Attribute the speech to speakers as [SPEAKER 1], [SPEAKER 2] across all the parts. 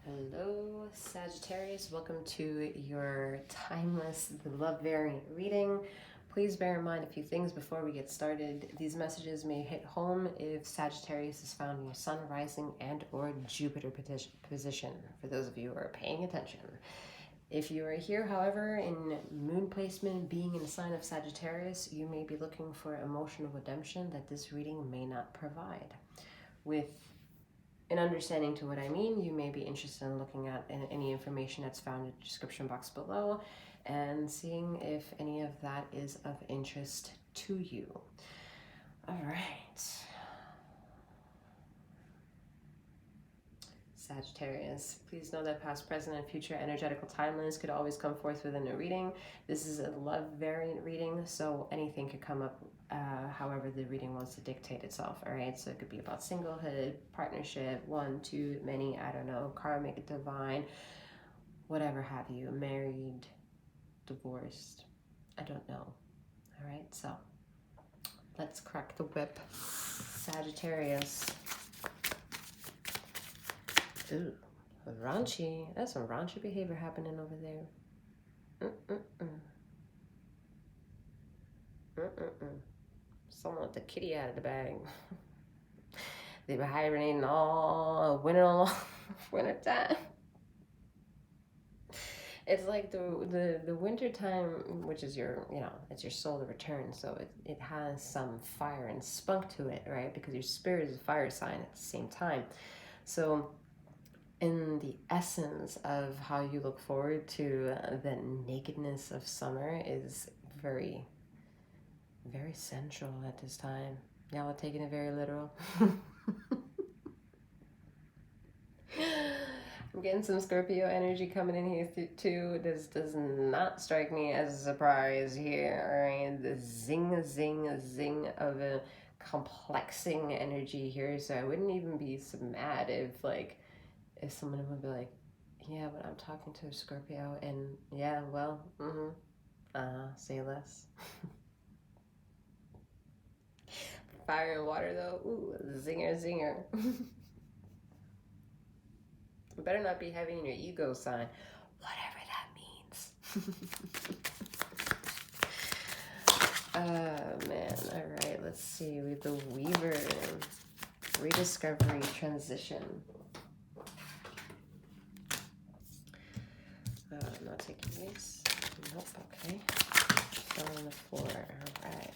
[SPEAKER 1] Hello, Sagittarius. Welcome to your timeless, the love variant reading. Please bear in mind a few things before we get started. These messages may hit home if Sagittarius is found in your Sun, Rising, and or Jupiter position, for those of you who are paying attention. If you are here, however, in moon placement, being in the sign of Sagittarius, you may be looking for emotional redemption that this reading may not provide. With an understanding to what I mean, you may be interested in looking at any information that's found in the description box below and seeing if any of that is of interest to you. All right. Sagittarius, please know that past, present, and future energetical timelines could always come forth within a reading. This is a love variant reading, so anything could come up however the reading wants to dictate itself, all right? So it could be about singlehood, partnership, one, two, many, I don't know, karmic, divine, whatever have you, married, divorced, I don't know, all right? So let's crack the whip. Sagittarius. Ooh, raunchy. That's some raunchy behavior happening over there. Someone with the kitty out of the bag. They've been hibernating all winter time. It's like the winter time, which is your, it's your soul to return. So it has some fire and spunk to it, right? Because your spirit is a fire sign at the same time. So in the essence of how you look forward to the nakedness of summer is very, very central at this time. Y'all are taking it very literal. I'm getting some Scorpio energy coming in here too. This does not strike me as a surprise here. All right, the zing, zing, zing of a complexing energy here. So I wouldn't even be so mad if someone would be like, yeah, but I'm talking to a Scorpio, and yeah, well, say less. Fire and water though, ooh, zinger, zinger. Better not be having your ego sign, whatever that means. Oh man, all right, let's see. We have the Weaver, rediscovery, transition. I'm not taking these. Nope, okay. Fell on the floor, all right.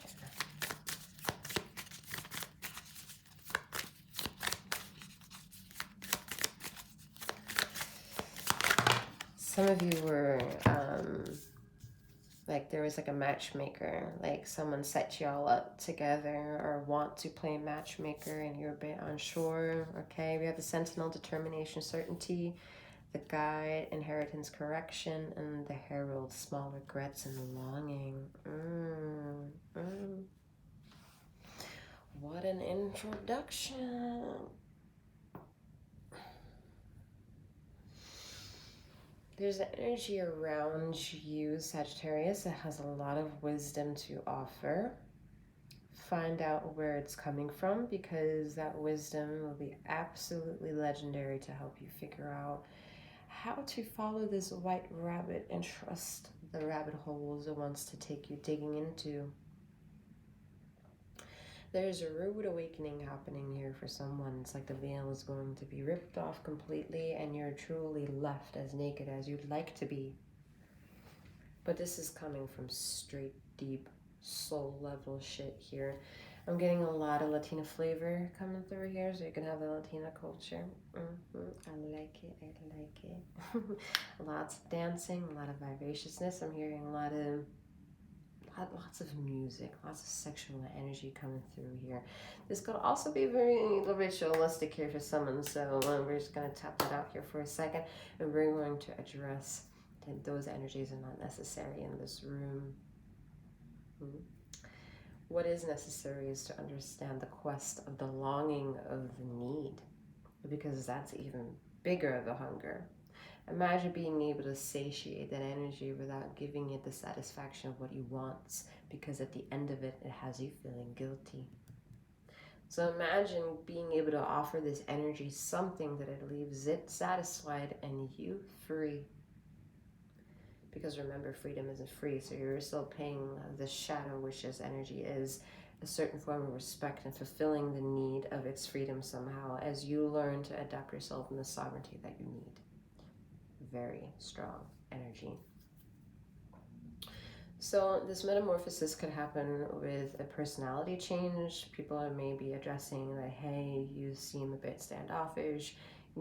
[SPEAKER 1] Some of you were, there was a matchmaker, someone set y'all up together or want to play matchmaker and you're a bit unsure, okay? We have the Sentinel, determination, certainty, the Guide, inheritance, correction, and the Herald, small regrets and longing. What an introduction. There's an energy around you, Sagittarius, that has a lot of wisdom to offer. Find out where it's coming from, because that wisdom will be absolutely legendary to help you figure out how to follow this white rabbit and trust the rabbit holes it wants to take you digging into. There's a rude awakening happening here for someone. It's like the veil is going to be ripped off completely and you're truly left as naked as you'd like to be. But this is coming from straight, deep, soul level shit here. I'm getting a lot of Latina flavor coming through here, so you can have the Latina culture. I like it, I like it. Lots of dancing, a lot of vivaciousness. I'm hearing lots of music, lots of sexual energy coming through here. This could also be very ritualistic here for someone, so we're just going to tap that out here for a second, and we're going to address that those energies are not necessary in this room. What is necessary is to understand the quest of the longing of the need, because that's even bigger of a hunger. Imagine being able to satiate that energy without giving it the satisfaction of what you want, because at the end of it, it has you feeling guilty. So imagine being able to offer this energy something that it leaves it satisfied and you free. Because remember, freedom isn't free, so you're still paying the shadow, which this energy is, a certain form of respect and fulfilling the need of its freedom somehow as you learn to adapt yourself in the sovereignty that you need. Very strong energy. So this metamorphosis could happen with a personality change. People are maybe addressing that, hey, you seem a bit standoffish,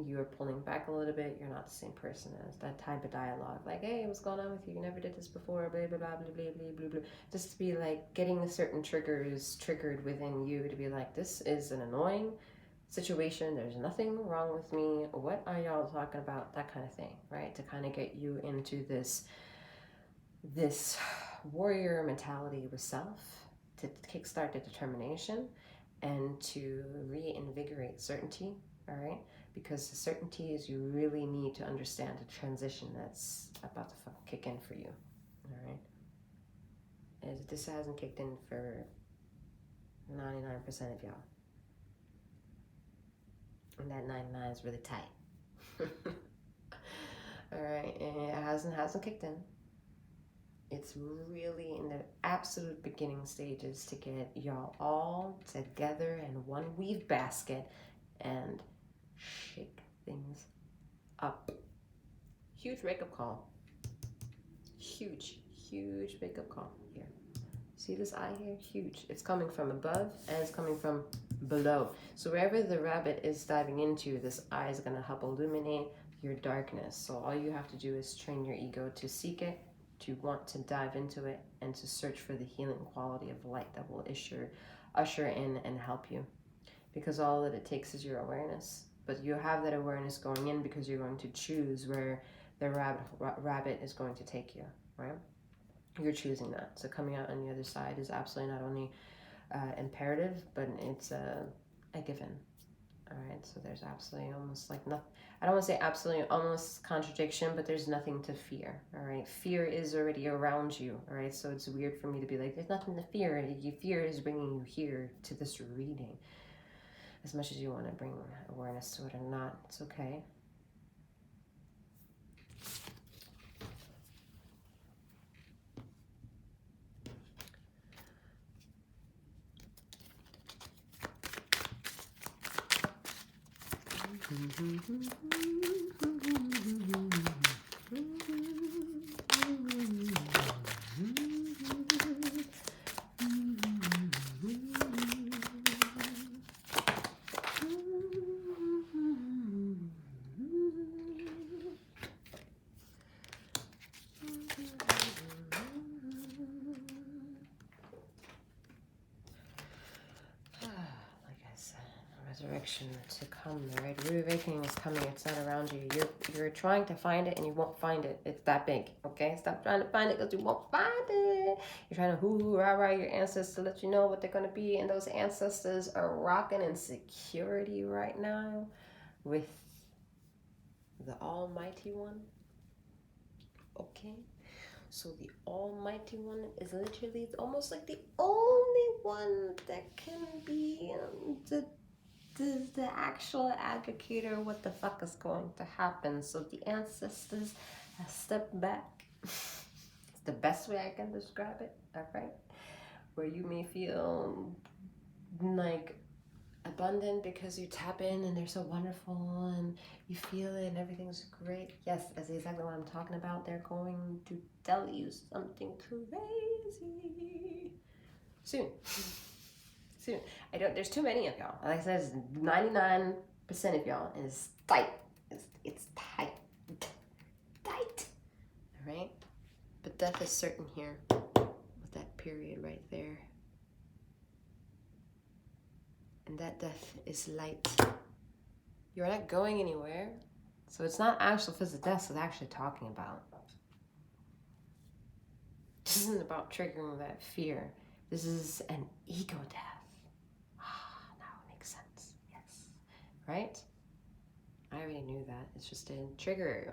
[SPEAKER 1] you're pulling back a little bit, you're not the same person as that type of dialogue. Like, hey, what's going on with you? You never did this before, blah, blah, blah, blah, blah, blah, blah, blah. Just to be like getting certain triggers triggered within you to be like, this is an annoying situation. There's nothing wrong with me. What are y'all talking about? That kind of thing, right? To kind of get you into this warrior mentality with self, to kickstart the determination and to reinvigorate certainty, all right? Because the certainty is you really need to understand the transition that's about to kick in for you, all right? And this hasn't kicked in for 99% of y'all. And that 99 is really tight. All right, and it hasn't kicked in. It's really in the absolute beginning stages to get y'all all together in one weave basket and shake things up. Huge wake-up call. Huge wake-up call here. See this eye here? Huge. It's coming from above and it's coming from below. So wherever the rabbit is diving into, this eye is going to help illuminate your darkness. So all you have to do is train your ego to seek it, to want to dive into it, and to search for the healing quality of light that will usher in and help you. Because all that it takes is your awareness. But you have that awareness going in because you're going to choose where the rabbit is going to take you, right? You're choosing that. So coming out on the other side is absolutely not only imperative, but it's a given. All right, so there's absolutely almost like nothing. I don't want to say absolutely almost contradiction, but there's nothing to fear. All right, fear is already around you. All right, so it's weird for me to be like, there's nothing to fear. Fear is bringing you here to this reading. As much as you want to bring awareness to it or not, it's okay. Resurrection to come, right? Reawakening is coming. It's not around you. You're trying to find it and you won't find it. It's that big, okay? Stop trying to find it because you won't find it. You're trying to hoo-hoo, rah-rah your ancestors to let you know what they're going to be, and those ancestors are rocking in security right now with the Almighty One, okay? So the Almighty One is literally almost like the only one that can be the actual advocator of what the fuck is going to happen. So the ancestors have stepped back. It's the best way I can describe it, all right? Where you may feel like abundant because you tap in and they're so wonderful and you feel it and everything's great. Yes, that's exactly what I'm talking about. They're going to tell you something crazy soon. Soon. There's too many of y'all. Like I said, 99% of y'all is tight. It's tight. Tight. All right? But death is certain here with that period right there. And that death is light. You're not going anywhere. So it's not actual physical death it's actually talking about. This isn't about triggering that fear. This is an ego death. Now it makes sense. Yes. Right? I already knew that. It's just a trigger.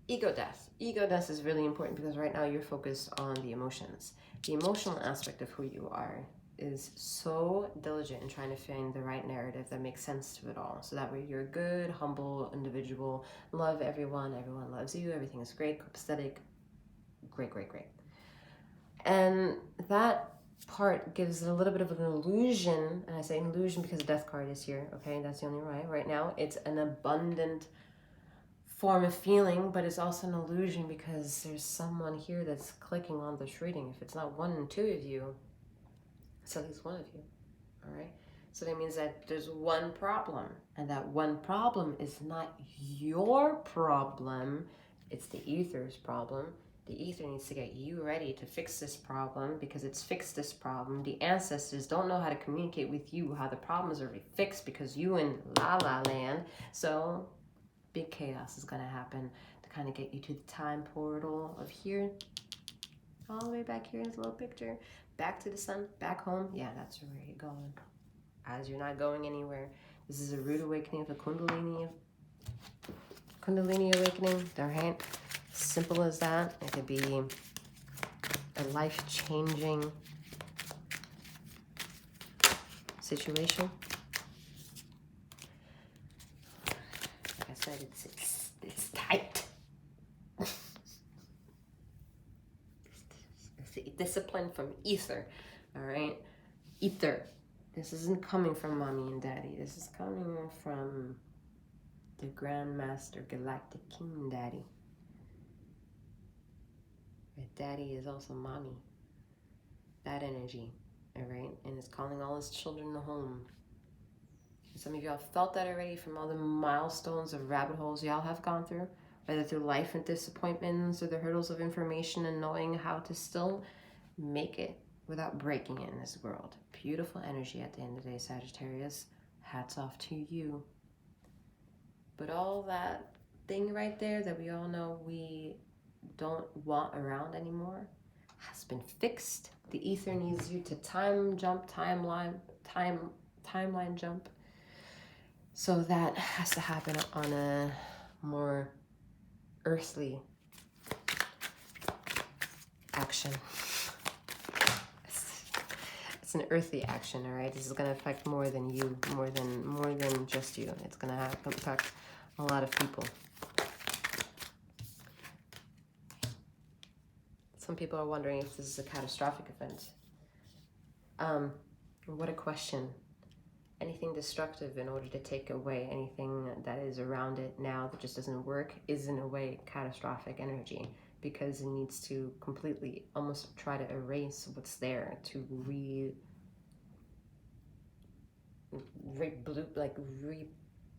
[SPEAKER 1] Ego death. Ego death is really important because right now you're focused on the emotions. The emotional aspect of who you are. is so diligent in trying to find the right narrative that makes sense to it all. So that way you're a good, humble individual, love everyone, everyone loves you, everything is great, copacetic, great, great, great. And that part gives it a little bit of an illusion, and I say an illusion because the death card is here, okay? That's the only right now. It's an abundant form of feeling, but it's also an illusion because there's someone here that's clicking on this reading. If it's not one and two of you, it's at least one of you, all right? So that means that there's one problem, and that one problem is not your problem, it's the ether's problem. The ether needs to get you ready to fix this problem because it's fixed this problem. The ancestors don't know how to communicate with you how the problem is already fixed because you in la la land. So big chaos is going to happen to kind of get you to the time portal of here, all the way back here in this little picture, back to the sun, back home. Yeah, that's where you're going, as you're not going anywhere. This is a rude awakening of the Kundalini awakening. All right, simple as that. It could be a life-changing situation. Like I said, it's tight. It's discipline from ether. All right, ether. This isn't coming from mommy and daddy. This is coming from the Grandmaster Galactic King Daddy. But daddy is also mommy. That energy, all right? And it's calling all his children home. Some of y'all felt that already from all the milestones of rabbit holes y'all have gone through, whether through life and disappointments or the hurdles of information and knowing how to still make it without breaking it in this world. Beautiful energy at the end of the day, Sagittarius. Hats off to you. But all that thing right there that we all know we don't want around anymore has been fixed. The ether needs you to timeline jump. So that has to happen on a more earthly action. It's an earthly action, all right? This is going to affect more than you, more than just you. It's going to impact a lot of people. Some people are wondering if this is a catastrophic event. What a question. Anything destructive in order to take away anything that is around it now that just doesn't work is in a way catastrophic energy, because it needs to completely almost try to erase what's there to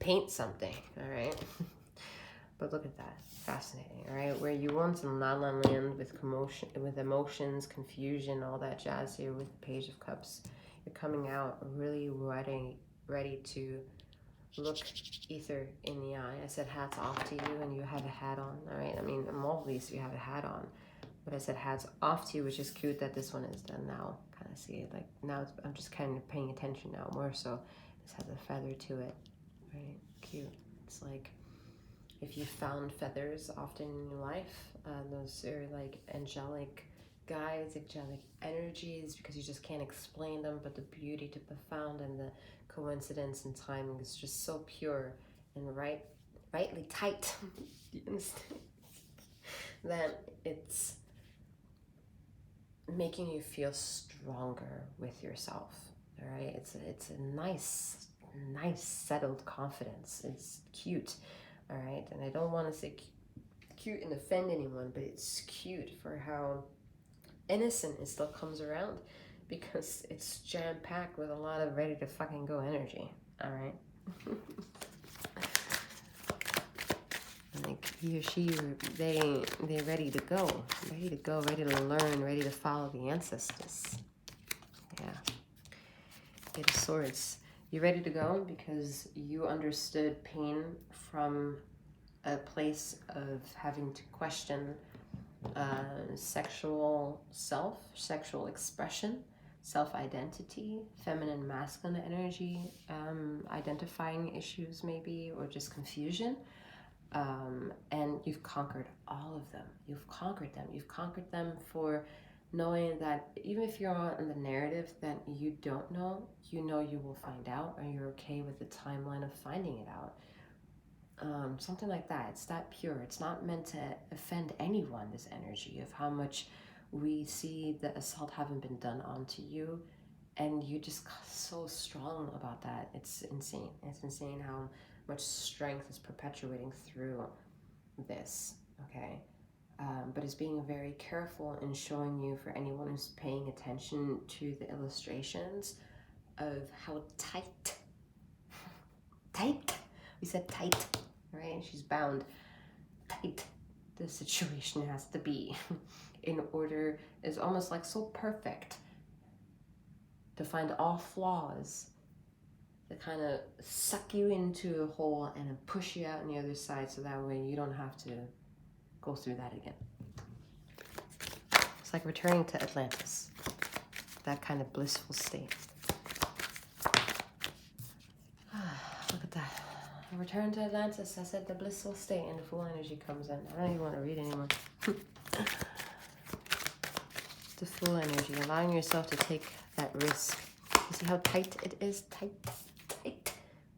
[SPEAKER 1] repaint something, all right? But look at that, fascinating, all right? Where you once in La La Land with commotion, with emotions, confusion, all that jazz here with the Page of Cups, you're coming out really ready to look ether in the eye. I said hats off to you, and you have a hat on, all right? I mean, in all of these, you have a hat on. But I said hats off to you, which is cute that this one is done now. Kind of see it, like now I'm just kind of paying attention now more so. This has a feather to it, right? Cute. It's like if you found feathers often in your life, those are like angelic guides, angelic energies, because you just can't explain them, but the beauty to be found and the coincidence and timing is just so pure and rightly tight. You understand? That it's making you feel stronger with yourself, all right? It's a nice settled confidence. It's cute, all right? And I don't want to say cute and offend anyone, but it's cute for how innocent it still comes around, because it's jam-packed with a lot of ready to fucking go energy, all right? Like he or she, they're ready to go, ready to learn, ready to follow the ancestors. Yeah. Eight of Swords. You're ready to go because you understood pain from a place of having to question sexual self, sexual expression, self-identity, feminine, masculine energy, identifying issues maybe, or just confusion. And you've conquered all of them. You've conquered them. You've conquered them for knowing that even if you're on the narrative that you don't know, you know you will find out, or you're okay with the timeline of finding it out. Something like that. It's that pure. It's not meant to offend anyone, this energy of how much we see the assault having been done onto you, and you just so strong about that. It's insane. It's insane how much strength is perpetuating through this, okay? But it's being very careful in showing you, for anyone who's paying attention to the illustrations, of how tight, we said tight, right? She's bound tight. The situation has to be in order, is almost like so perfect to find all flaws that kind of suck you into a hole and then push you out on the other side, so that way you don't have to go through that again. It's like returning to Atlantis, that kind of blissful state. Look at that. Return to Atlantis. I said the blissful state, and the full energy comes in. I don't even want to read anymore. The full energy, allowing yourself to take that risk. You see how tight it is? Tight.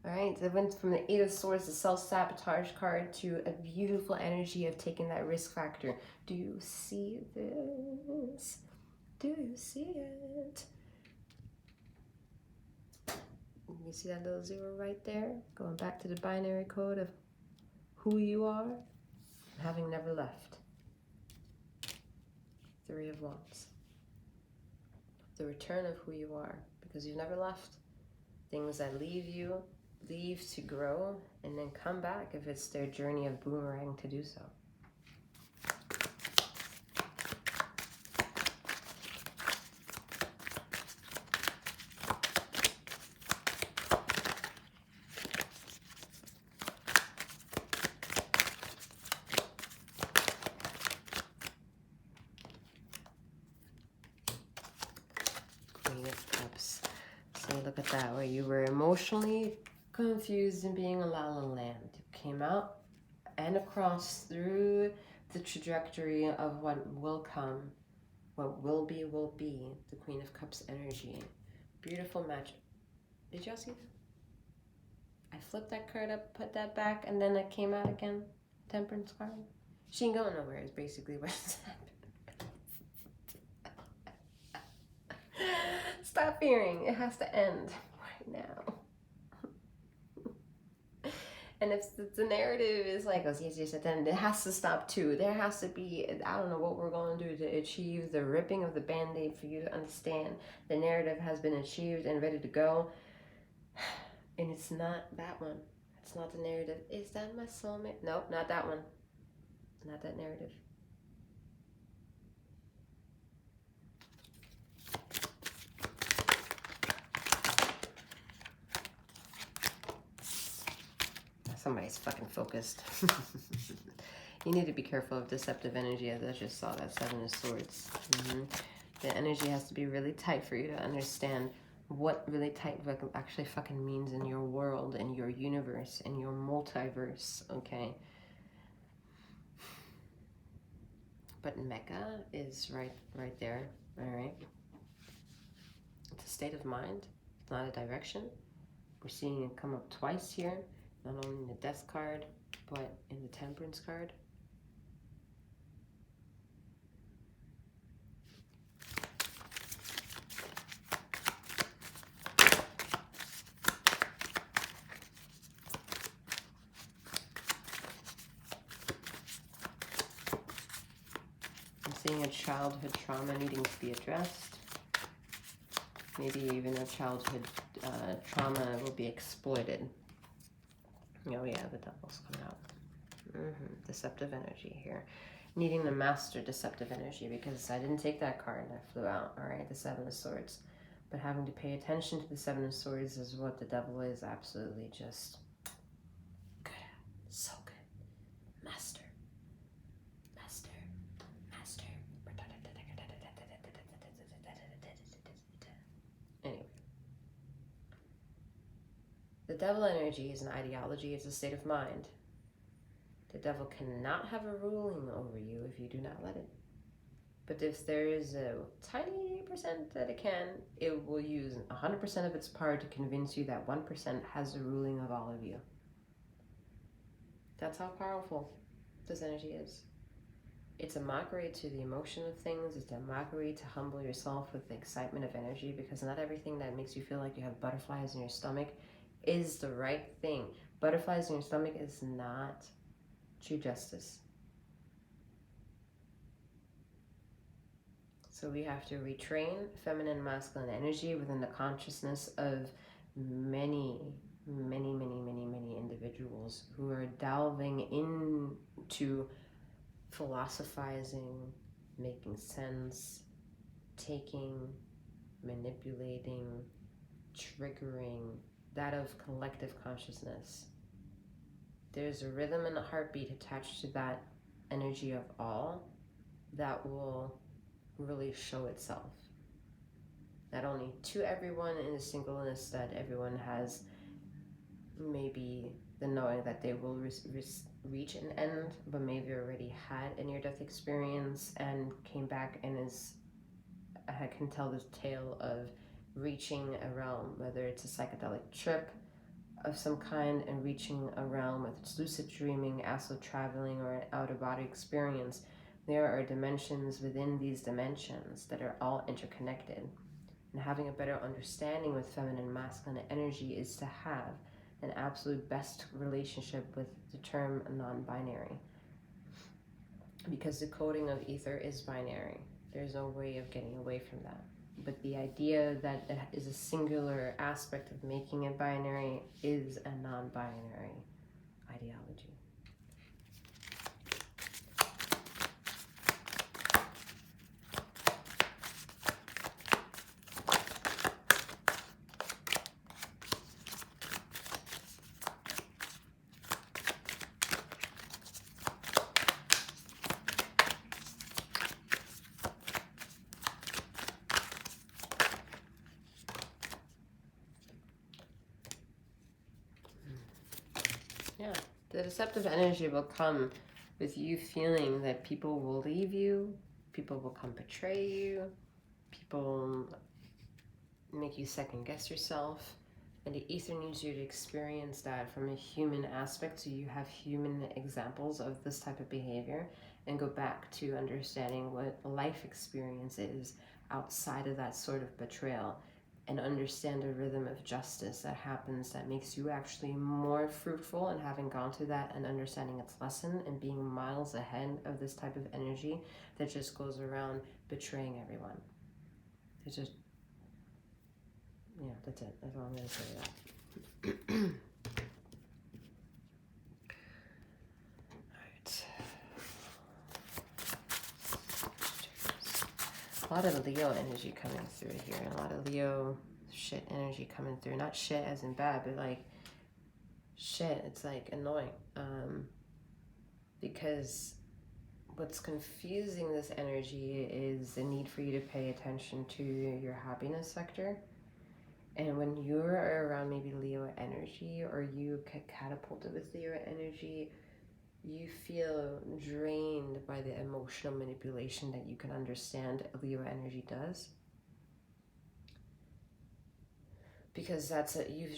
[SPEAKER 1] All right, so it went from the Eight of Swords, the self-sabotage card, to a beautiful energy of taking that risk factor. Do you see this? Do you see it? You see that little zero right there? Going back to the binary code of who you are, having never left. Three of Wands. The return of who you are, because you've never left. Things that leave you, leave to grow, and then come back if it's their journey of boomerang to do so. Look at that, where you were emotionally confused and being a la la land. You came out and across through the trajectory of what will come, what will be, the Queen of Cups energy. Beautiful magic. Did y'all see that? I flipped that card up, put that back, and then it came out again. Temperance card. She ain't going nowhere is basically what's happening. Stop fearing. It has to end right now. And if the narrative is like, oh, yes, then it has to stop too. There has to be, I don't know what we're going to do to achieve the ripping of the Band-Aid for you to understand the narrative has been achieved and ready to go. And it's not that one. It's not the narrative. Is that my soulmate? Nope, not that one. Not that narrative. Somebody's fucking focused. You need to be careful of deceptive energy, as I just saw that Seven of Swords. The energy has to be really tight for you to understand what really tight actually fucking means in your world, in your universe, in your multiverse, okay? But Mecca is right there, all right? It's a state of mind, not a direction. We're seeing it come up twice here. Not only in the Death card, but in the Temperance card. I'm seeing a childhood trauma needing to be addressed. Maybe even a childhood trauma will be exploited. Oh yeah, the Devil's coming out. Deceptive energy here. Needing to master deceptive energy, because I didn't take that card and I flew out, all right? The Seven of Swords. But having to pay attention to the Seven of Swords is what the Devil is absolutely just good at. So good. Master. Master. Master. Anyway. The Devil energy is an ideology, it's a state of mind. The Devil cannot have a ruling over you if you do not let it. But if there is a tiny percent that it can, it will use 100% of its power to convince you that 1% has the ruling of all of you. That's how powerful this energy is. It's a mockery to the emotion of things. It's a mockery to humble yourself with the excitement of energy, because not everything that makes you feel like you have butterflies in your stomach is the right thing. Butterflies in your stomach is not true justice. So we have to retrain feminine and masculine energy within the consciousness of many individuals who are delving into philosophizing, making sense, taking, manipulating, triggering, that of collective consciousness. There's a rhythm and a heartbeat attached to that energy of all that will really show itself. Not only to everyone in the singleness that everyone has maybe the knowing that they will reach an end, but maybe already had a near-death experience and came back and can tell this tale of reaching a realm, whether it's a psychedelic trip of some kind and reaching a realm, whether it's lucid dreaming, astral traveling, or an out-of-body experience. There are dimensions within these dimensions that are all interconnected. And having a better understanding with feminine and masculine energy is to have an absolute best relationship with the term non-binary. Because the coding of ether is binary. There's no way of getting away from that. But the idea that it is a singular aspect of making it binary is a non-binary ideology. Yeah, the deceptive energy will come with you feeling that people will leave you, people will come betray you, people make you second guess yourself, and the ether needs you to experience that from a human aspect, so you have human examples of this type of behavior, and go back to understanding what life experience is outside of that sort of betrayal, and understand the rhythm of justice that happens that makes you actually more fruitful in having gone through that and understanding its lesson and being miles ahead of this type of energy that just goes around betraying everyone. It's just, yeah, that's it. That's all I'm going to say to that. A lot of Leo energy coming through here, and a lot of Leo shit energy coming through. Not shit as in bad, but like shit, it's like annoying. Because what's confusing this energy is the need for you to pay attention to your happiness sector. And when you're around maybe Leo energy, or you get catapulted with Leo energy, you feel drained by the emotional manipulation that you can understand Leo energy does. Because that's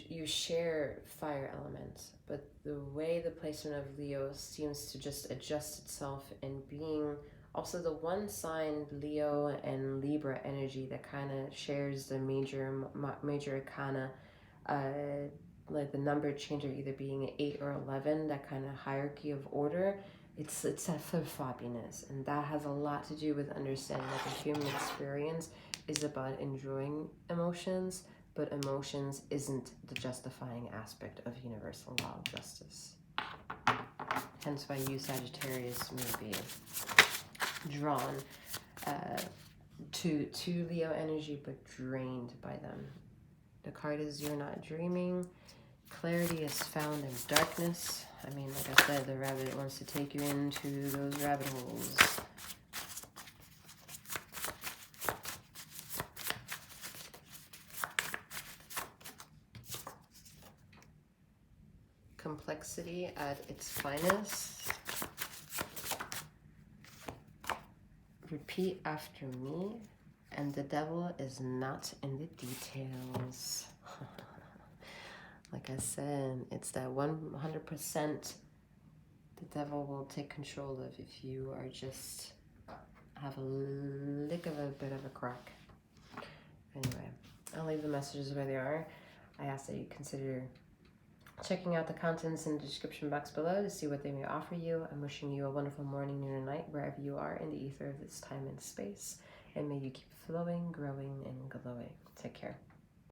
[SPEAKER 1] you share fire elements, but the way the placement of Leo seems to just adjust itself, and being also the one sign Leo and Libra energy that kind of shares the major arcana, like the number changer either being 8 or 11, that kind of hierarchy of order. It's that flip-floppiness, and that has a lot to do with understanding that the human experience is about enjoying emotions, but emotions isn't the justifying aspect of universal law of justice. Hence why you, Sagittarius, may be drawn to Leo energy, but drained by them. The card is You're Not Dreaming. Clarity is found in darkness. I mean, like I said, the rabbit wants to take you into those rabbit holes. Complexity at its finest. Repeat after me. And the devil is not in the details. Like I said, it's that 100% the devil will take control of if you are just have a lick of a bit of a crack. Anyway, I'll leave the messages where they are. I ask that you consider checking out the contents in the description box below to see what they may offer you. I'm wishing you a wonderful morning, noon, and night, wherever you are in the ether of this time and space. And may you keep flowing, growing, and glowing. Take care.